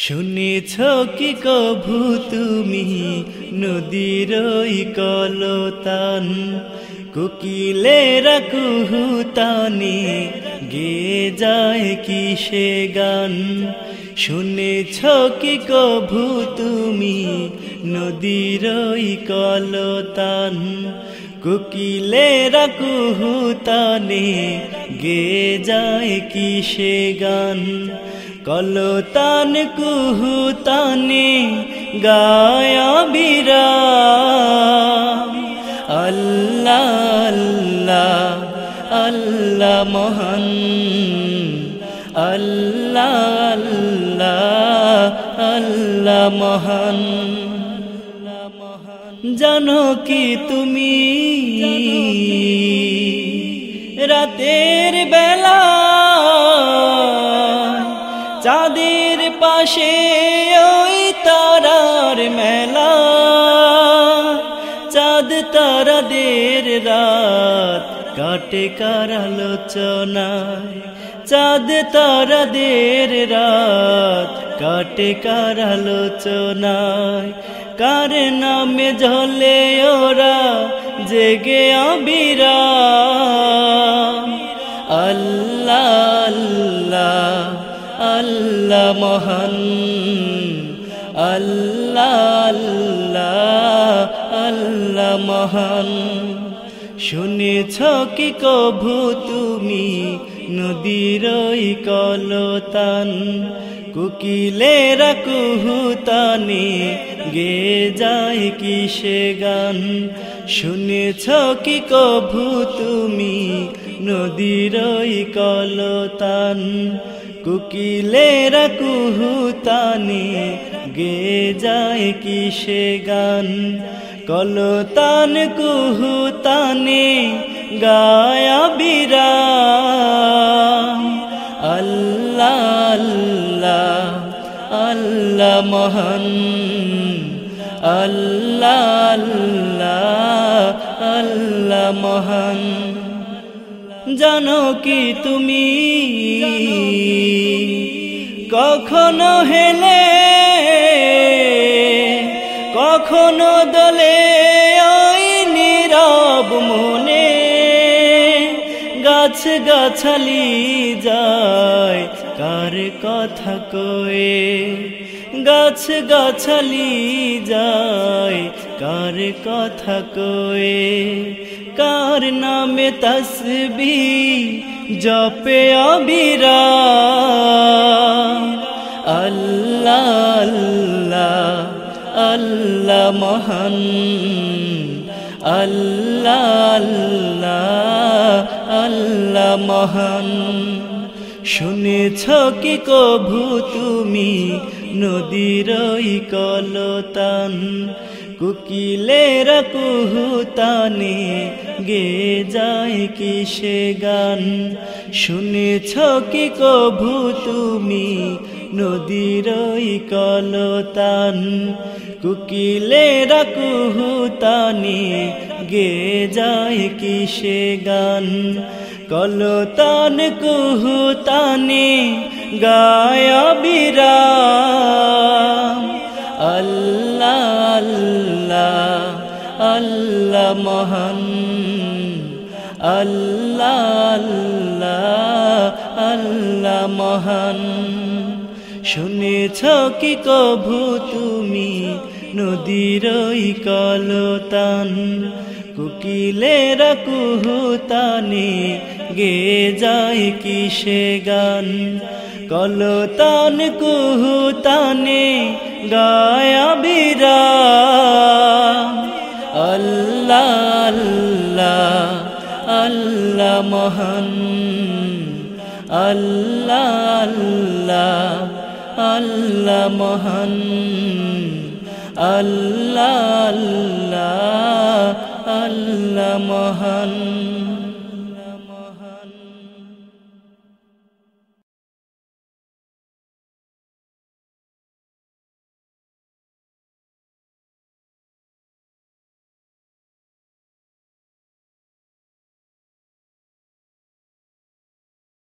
শুনেছ কি কভু তুমি নদীর ওই কলতান, কোকিলেরা কুহুতানে গে যায় কিসে গান। শুনেছ কি কভু তুমি নদীর ওই কলতান, কোকিলেরা কুহুতানে গে যায় কিসে গান। কলতান কুহুতানে গায়া বিরাম, আল্লাহ আল্লাহ আল্লাহ মহান, আল্লাহ আল্লাহ আল্লাহ মহান। জানো কি তুমি রাতের বেলা চাঁদের পাশে ওই তারার মেলা, চাঁদ তারাদের রাত কাটে কার আলোচনায়, চাঁদ তারাদের রাত কাটে কার আলোচনায়। কার নামে ঝলে ওরা জেগে অবিরাম, আল্লাহ আল্লাহ আল্লাহ মহান, আল্লাহ আল্লাহ আল্লাহ মহান। শুনেছ কি কভু তুমি নদীর ওই কলতান, কোকিলেরা কুহুতানে গে যায় কিসে গান। শুনেছ কি কভু তুমি নদীর ওই কলতান, কোকিলেরা কুহুতানে গে যায় কিসে গান। কলতান কুহুতানে গায়া বিরাম, আল্লাহ আল্লাহ আল্লাহ মহান, আল্লাহ আল্লাহ আল্লাহ মহান। জানো কি তুমি কখনো হেলে কখনো দলে ওই নীরব মনে, গাছ গাছালি যায় কার কথা কয়ে, গাছ গাছালি যায় কার কথা কয়ে। কার নামে তসবিহ জপে অবিরাম, আল্লাহ আল্লাহ আল্লাহ মহান, আল্লাহ আল্লাহ আল্লাহ মহান। শুনেছ কি কভু তুমি নদীর ওই কলতান, কোকিলেরা কুহুতানে গে যায় কিসে গান। শুনেছ কি কভু তুমি নদীর ওই কলতান, কোকিলেরা কুহুতানে গে যায় কিসে গান। কলতান কুহুতানে গায়া বিরাম, আল্লাহ আল্লাহ আল্লাহ মহান, আল্লাহ আল্লাহ আল্লাহ মহান। শুনেছ কি কভু তুমি নদীর ওই কলতান, কোকিলেরা কুহুতানে গে যায় কিসে গান। কলতান কুহুতানে গায়া বিরাম, আল্লাহ আল্লাহ আল্লাহ মহান, আল্লাহ আল্লাহ আল্লাহ মহান, আল্লাহ আল্লাহ আল্লাহ মহান।